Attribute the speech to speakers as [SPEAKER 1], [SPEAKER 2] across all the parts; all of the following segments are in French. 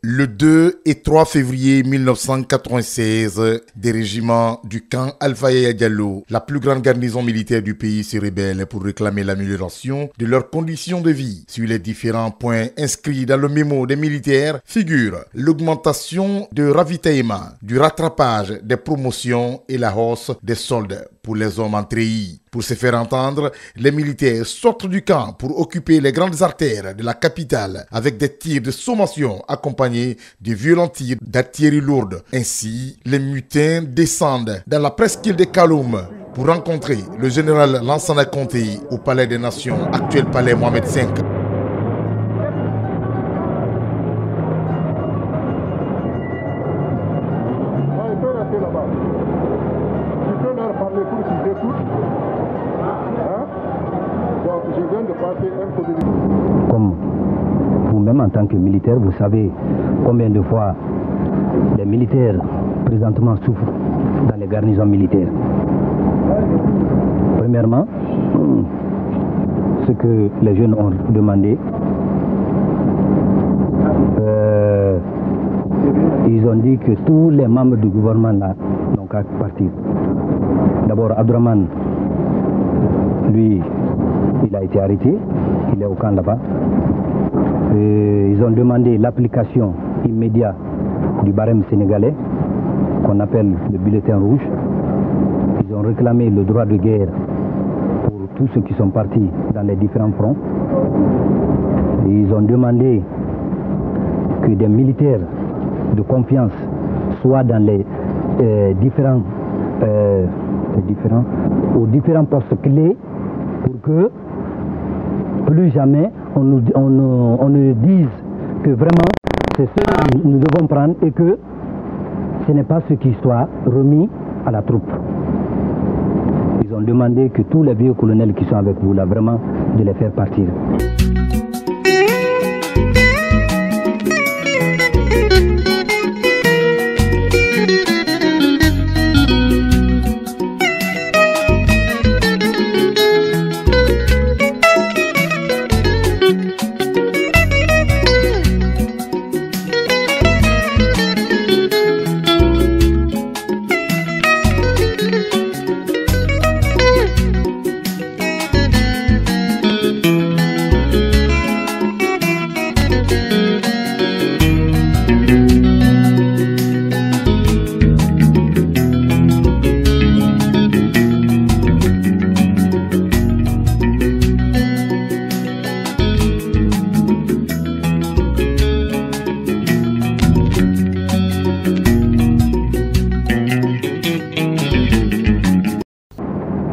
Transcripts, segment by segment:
[SPEAKER 1] Le 2 et 3 février 1996, des régiments du camp Alpha Yaya Diallo, la plus grande garnison militaire du pays, se rebellent pour réclamer l'amélioration de leurs conditions de vie. Sur les différents points inscrits dans le mémo des militaires figurent l'augmentation de ravitaillement, du rattrapage des promotions et la hausse des soldes pour les hommes en treillis. Pour se faire entendre, les militaires sortent du camp pour occuper les grandes artères de la capitale avec des tirs de sommation accompagnés de violents tirs d'artillerie lourde. Ainsi, les mutins descendent dans la presqu'île de Kaloum pour rencontrer le général Lansana Conté au Palais des Nations, actuel palais Mohamed V.
[SPEAKER 2] Comme vous-même en tant que militaire, vous savez combien de fois les militaires présentement souffrent dans les garnisons militaires. Premièrement, ce que les jeunes ont demandé, ils ont dit que tous les membres du gouvernement là n'ont qu'à partir. D'abord, Abdourahmane, lui, il a été arrêté, il est au camp là-bas. Ils ont demandé l'application immédiate du barème sénégalais, qu'on appelle le bulletin rouge. Ils ont réclamé le droit de guerre pour tous ceux qui sont partis dans les différents fronts. Et ils ont demandé que des militaires de confiance soient dans les différents postes clés pour que plus jamais on ne dise que vraiment c'est ce que nous devons prendre et que ce n'est pas ce qui soit remis à la troupe. Ils ont demandé que tous les vieux colonels qui sont avec vous là, vraiment, de les faire partir.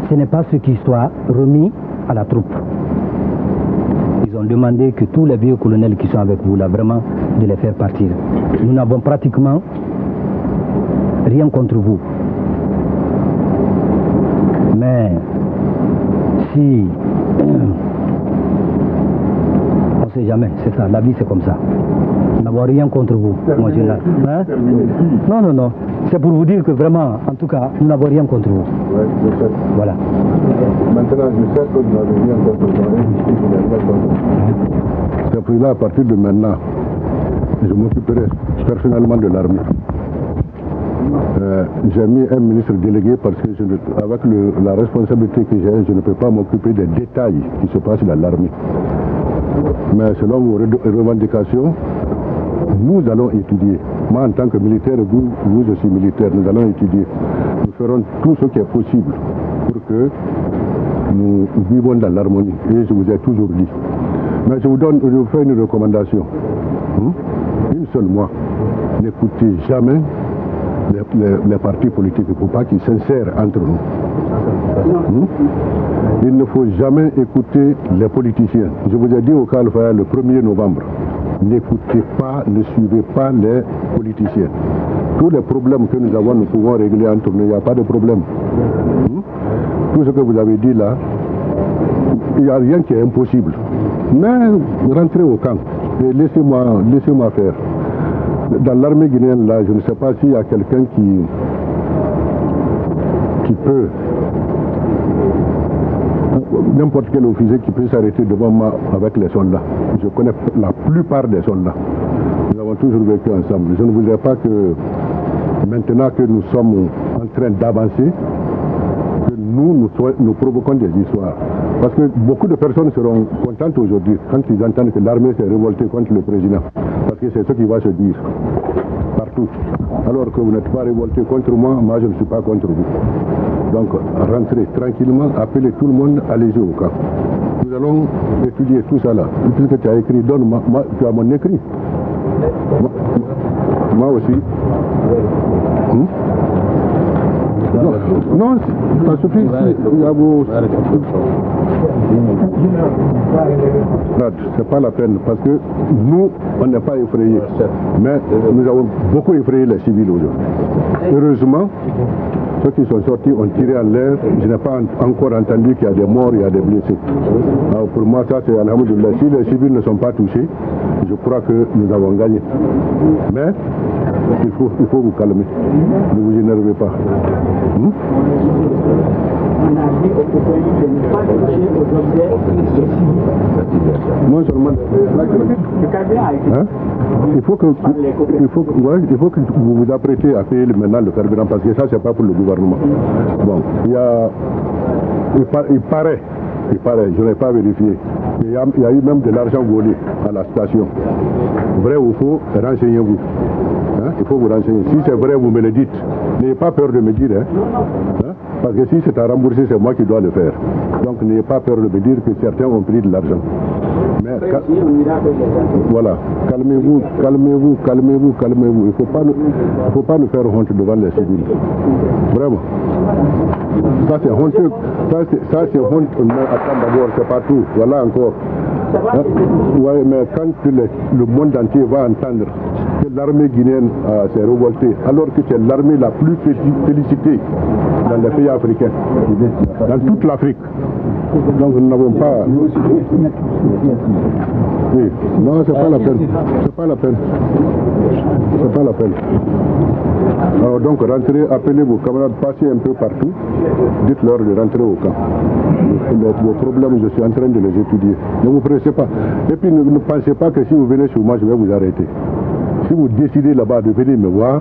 [SPEAKER 2] Ce n'est pas ce qui soit remis à la troupe. Ils ont demandé que tous les vieux colonels qui sont avec vous là, vraiment, de les faire partir. Nous n'avons pratiquement rien contre vous. Mais si... on ne sait jamais, c'est ça, la vie c'est comme ça. Nous n'avons rien contre vous, mon général. Hein? Non. C'est pour vous dire que vraiment, en tout cas, nous n'avons rien contre vous.
[SPEAKER 3] Oui, je sais.
[SPEAKER 2] Voilà.
[SPEAKER 3] Maintenant, je sais que vous n'avez rien contre vous. C'est pour là, à partir de maintenant, je m'occuperai personnellement de l'armée. J'ai mis un ministre délégué parce que avec la responsabilité que j'ai, je ne peux pas m'occuper des détails qui se passent dans l'armée. Mais selon vos revendications, nous allons étudier. Moi, en tant que militaire, vous aussi militaire, nous allons étudier. Nous ferons tout ce qui est possible pour que nous vivons dans l'harmonie. Et je vous ai toujours dit. Mais je vous fais une recommandation. Une seule, moi. N'écoutez jamais les partis politiques. Il ne faut pas qu'ils s'insèrent entre nous. Il ne faut jamais écouter les politiciens. Je vous ai dit au cas le 1er novembre. N'écoutez pas, ne suivez pas les politiciens. Tous les problèmes que nous avons, nous pouvons régler entre nous. Il n'y a pas de problème. Tout ce que vous avez dit là, il n'y a rien qui est impossible. Mais rentrez au camp et laissez-moi faire. Dans l'armée guinéenne, là, je ne sais pas s'il y a quelqu'un qui peut, n'importe quel officier qui peut s'arrêter devant moi avec les soldats. Je connais la plupart des soldats. Nous avons toujours vécu ensemble. Je ne voudrais pas que maintenant que nous sommes en train d'avancer, que nous provoquons des histoires. Parce que beaucoup de personnes seront contentes aujourd'hui quand ils entendent que l'armée s'est révoltée contre le président. Parce que c'est ce qui va se dire partout. Alors que vous n'êtes pas révolté contre moi, moi je ne suis pas contre vous. Donc rentrez tranquillement, appelez tout le monde, allez au camp. Nous allons étudier tout ça là. Puisque tu as écrit, donne-moi, tu as mon écrit. Moi aussi. Non, ça suffit. C'est pas la peine parce que nous, on n'est pas effrayés. Mais nous avons beaucoup effrayé les civils aujourd'hui. Heureusement, ceux qui sont sortis ont tiré en l'air. Je n'ai pas encore entendu qu'il y a des morts, il y a des blessés. Alors pour moi, ça c'est alhamdoulilah. Si les civils ne sont pas touchés, je crois que nous avons gagné. Mais il faut vous calmer. Ne vous énervez pas. Non seulement. Il faut que vous vous apprêtez à payer maintenant le carburant parce que ça c'est pas pour le gouvernement. Bon, il paraît, je n'ai pas vérifié. Il y a eu même de l'argent volé à la station. Vrai ou faux, renseignez-vous. Il faut vous renseigner. Si c'est vrai, vous me le dites. N'ayez pas peur de me dire. Parce que si c'est à rembourser, c'est moi qui dois le faire. Donc n'ayez pas peur de me dire que certains ont pris de l'argent. Mais voilà, calmez-vous. Il ne faut pas nous faire honte devant les civils. Vraiment. Ça c'est honteux. Ça c'est honte. Attends d'abord, c'est pas tout. Voilà encore. Ouais, mais quand le monde entier va entendre que l'armée guinéenne s'est révoltée, alors que c'est l'armée la plus félicitée dans les pays africains, dans toute l'Afrique. Donc nous n'avons pas... Oui, non, c'est pas la peine. C'est pas la peine. C'est pas la peine. Alors donc rentrez, appelez vos camarades, passez un peu partout, dites-leur de rentrer au camp. Vos problèmes, je suis en train de les étudier. Ne vous pressez pas. Et puis ne pensez pas que si vous venez chez moi, je vais vous arrêter. Si vous décidez là-bas de venir me voir,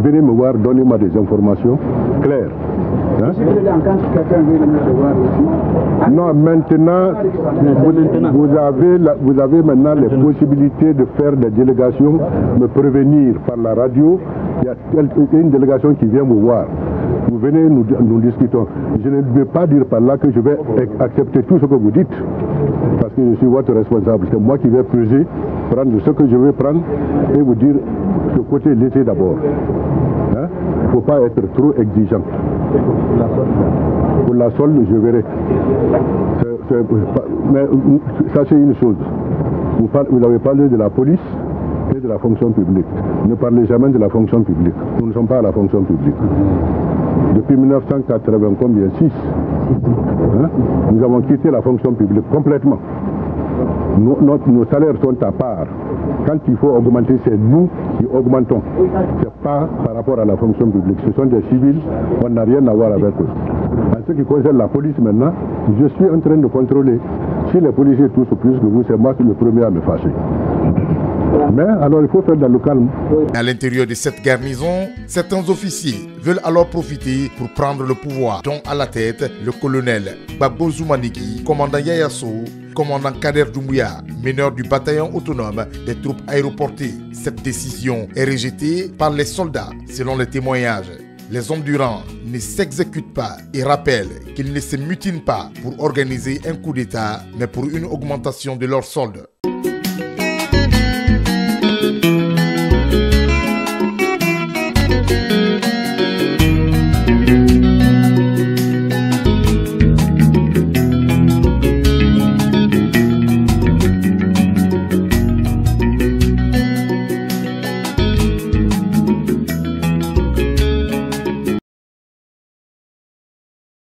[SPEAKER 3] donnez-moi des informations claires. Non, maintenant, vous avez maintenant les possibilités de faire des délégations, me prévenir par la radio. Il y a une délégation qui vient vous voir. Vous venez, nous discutons. Je ne vais pas dire par là que je vais accepter tout ce que vous dites, parce que je suis votre responsable. C'est moi qui vais peser, prendre ce que je vais prendre et vous dire ce côté l'été d'abord. Il ne faut pas être trop exigeant. Pour la solde, je verrai. Mais sachez une chose. Vous avez parlé de la police et de la fonction publique. Ne parlez jamais de la fonction publique. Nous ne sommes pas à la fonction publique. Depuis 1980, combien 6 nous avons quitté la fonction publique complètement. Nos salaires sont à part. Quand il faut augmenter, c'est nous qui augmentons. Ce n'est pas par rapport à la fonction publique. Ce sont des civils, on n'a rien à voir avec eux. En ce qui concerne la police maintenant, je suis en train de contrôler. Si les policiers touchent plus que vous, c'est moi le premier à me fâcher. Mais alors il faut faire dans le calme.
[SPEAKER 1] À l'intérieur de cette garnison, certains officiers veulent alors profiter pour prendre le pouvoir, dont à la tête le colonel Babo Zoumaniki, commandant Yayaso, commandant Kader Doumbouya, meneur du bataillon autonome des troupes aéroportées. Cette décision est rejetée par les soldats, selon les témoignages. Les hommes du rang ne s'exécutent pas et rappellent qu'ils ne se mutinent pas pour organiser un coup d'État, mais pour une augmentation de leur solde.